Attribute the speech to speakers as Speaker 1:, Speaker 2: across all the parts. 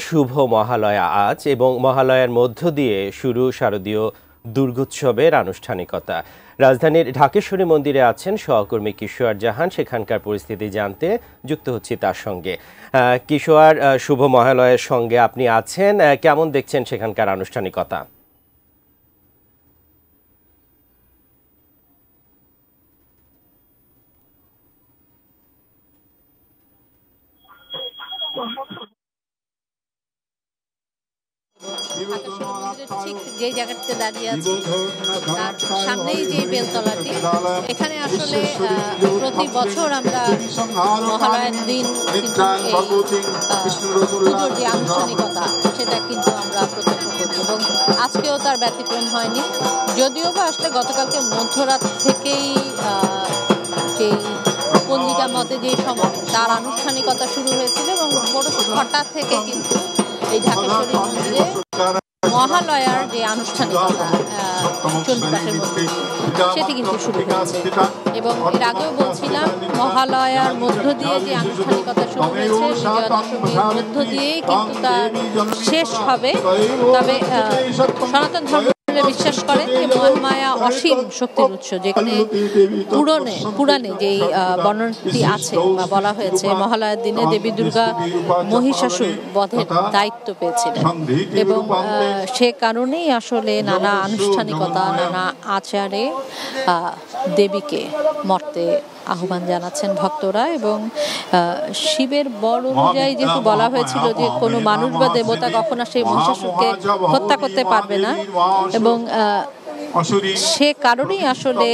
Speaker 1: শুভ মহালয়া আজ এবং মহালয়ার মধ্য দিয়ে শুরু শারদীয় দুর্গোৎসবের আনুষ্ঠানিকতা। রাজধানীর ঢাকেশ্বরী মন্দিরে আছেন সহকর্মী কিশোর জাহান। সেখানকার পরিস্থিতি জানতে যুক্ত হচ্ছি তার সঙ্গে। কিশোর, শুভ মহালয়ের সঙ্গে আপনি আছেন, কেমন দেখছেন সেখানকার আনুষ্ঠানিকতা?
Speaker 2: ঠিক যে জায়গাতে দাঁড়িয়ে আছে তার সামনেই যে বেলতলাটি, এখানে আসলে প্রতি বছর আমরা মহালয়ার দিন কিন্তু পুজোর যে আনুষ্ঠানিকতা সেটা কিন্তু আমরা প্রত্যক্ষ করি এবং আজকেও তার ব্যতিক্রম হয়নি। যদিও বা আসলে গতকালকে মধ্যরাত থেকেই যেই পঞ্জিকা মতে যে সময় তার আনুষ্ঠানিকতা শুরু হয়েছিল এবং বড় 6টা থেকে কিন্তু এই ঢাকেশ্বরী মন্দিরে মহালয়ার যে আনুষ্ঠানিকতা চণ্ডীপাঠের মধ্যে সেটি কিন্তু শুরু হয়েছে। এবং এর আগেও বলছিলাম, মহালয়ার মধ্য দিয়ে যে আনুষ্ঠানিকতা শুরু হয়েছে বিজয়া দশমীর মধ্য দিয়েই কিন্তু তার শেষ হবে। তবে সনাতন ধর্ম বিশ্বাস করেন যে মহামায়া অসীম শক্তির উৎস, যেখানে পুরাণে যেই বর্ণনাটি আছে বা বলা হয়েছে মহালয়ার দিনে দেবী দুর্গা মহিষাসুর বধের দায়িত্ব পেয়েছিলেন এবং সে কারণেই আসলে নানা আনুষ্ঠানিকতা নানা আচারে দেবীকে মর্তে আহ্বান জানাচ্ছেন ভক্তরা। এবং শিবের বর অনুযায়ী যেহেতু বলা হয়েছিল যে কোনো মানুষ বা দেবতা কখনো সেই মহিষাসুরকে হত্যা করতে পারবে না এবং সে কারণেই আসলে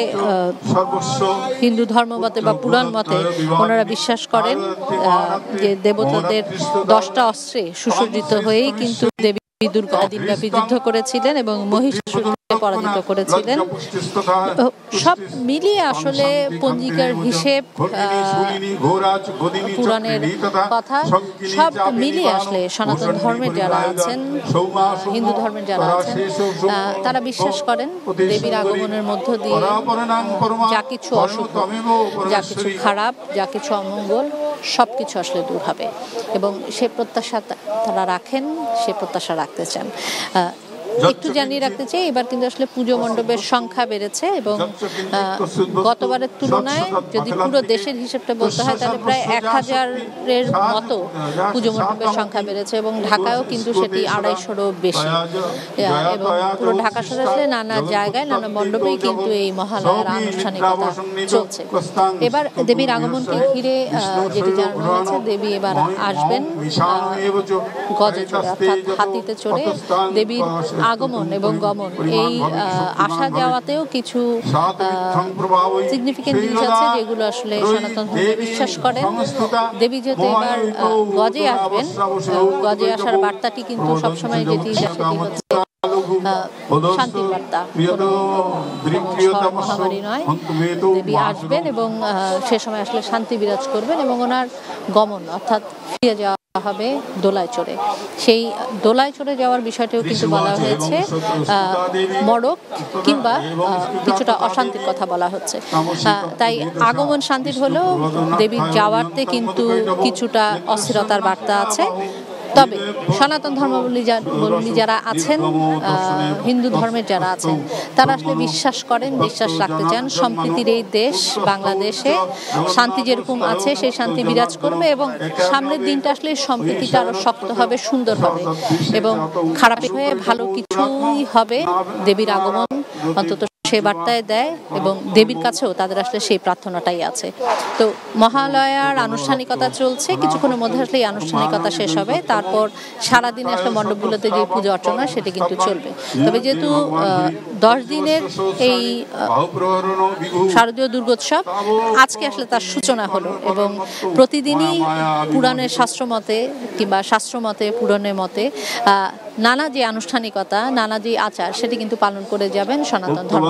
Speaker 2: হিন্দু ধর্মমতে বা পুরাণ মতে ওনারা বিশ্বাস করেন যে দেবতাদের 10টা অস্ত্রে সুসজ্জিত হয়েই কিন্তু দেবী দুর্গা দিনব্যাপী যুদ্ধ করেছিলেন এবং মহিষাসুরকে পরাজিত করেছিলেন। সব মিলিয়ে আসলে পঞ্জিকার হিসেব, পুরাণের কথা সব মিলিয়ে আসলে সনাতন ধর্মের যারা আছেন, হিন্দু ধর্মের যারা আছেন, তারা বিশ্বাস করেন দেবীর আগমনের মধ্য দিয়ে যা কিছু অশুভ, যা কিছু খারাপ, যা কিছু অমঙ্গল সবকিছু আসলে দূর হবে এবং সে প্রত্যাশা তারা রাখেন, সে প্রত্যাশা রাখতে চান। একটু জানিয়ে রাখতে চাই, এবার কিন্তু আসলে পুজো মণ্ডপের সংখ্যা বেড়েছে এবং গতবারের তুলনায় যদি পুরো দেশের হিসেবটা বলতে হয় তাহলে প্রায় 1000-এর মতো পুজো মণ্ডপের সংখ্যা বেড়েছে এবং ঢাকায়ও কিন্তু সেটি 250-রও বেশি। এবং পুরো ঢাকা শহরে আসলে নানা জায়গায় নানা মণ্ডপেই কিন্তু এই মহালয়ার আনুষ্ঠানিকতা চলছে। এবার দেবীর আগমনকে ঘিরে যেটি জানানো হয়েছে, দেবী এবার আসবেন গজে চড়ে, অর্থাৎ হাতিতে চড়ে। দেবীর আগমন এবং গমন, এই আসা যাওয়াতেও কিছু সিগনিফিকেন্ট জিনিস আছে যেগুলো আসলে সনাতন ধর্মে বিশ্বাস করেন। দেবী যেহেতু এবার গজে আসবেন, গজে আসার বার্তাটি কিন্তু সবসময় যেটি হচ্ছে শান্তির বার্তা, মহামারী নয়। দেবী আসবেন এবং সে সময় আসলে শান্তি বিরাজ করবেন এবং ওনার গমন অর্থাৎ ফিরে যাওয়া হবে দোলায় চড়ে। সেই দোলায় চড়ে যাওয়ার বিষয়টাও কিন্তু বলা হয়েছে মড়ক কিংবা কিছুটা অশান্তির কথা বলা হচ্ছে। তাই আগমন শান্তির হলেও দেবীর যাওয়ারতে কিন্তু কিছুটা অস্থিরতার বার্তা আছে। তবে সনাতন ধর্মাবলম্বী যারা আছেন, হিন্দু ধর্মের যারা আছেন, তারা আসলে বিশ্বাস করেন, বিশ্বাস রাখতে চান সম্প্রীতির এই দেশ বাংলাদেশে শান্তি যেরকম আছে সেই শান্তি বিরাজ করবে এবং সামনের দিনটা আসলে সম্প্রীতিটা আরো শক্ত হবে, সুন্দর হবে এবং খারাপ হয়ে ভালো কিছুই হবে। দেবীর আগমন অন্তত সে বার্তায় দেয় এবং দেবীর কাছেও তাদের আসলে সেই প্রার্থনাটাই আছে। তো মহালয়ার আনুষ্ঠানিকতা চলছে, কিছুক্ষণের মধ্যে আসলে এই আনুষ্ঠানিকতা শেষ হবে। তারপর সারাদিনে আসলে মণ্ডপগুলোতে যে পুজো অর্চনা সেটি কিন্তু চলবে। তবে যেহেতু 10 দিনের এই শারদীয় দুর্গোৎসব আজকে আসলে তার সূচনা হলো এবং প্রতিদিনই পুরাণের শাস্ত্রমতে কিংবা শাস্ত্রমতে পুরাণের মতে নানা যে আনুষ্ঠানিকতা, নানা যে আচার সেটি কিন্তু পালন করে যাবেন সনাতন ধর্ম।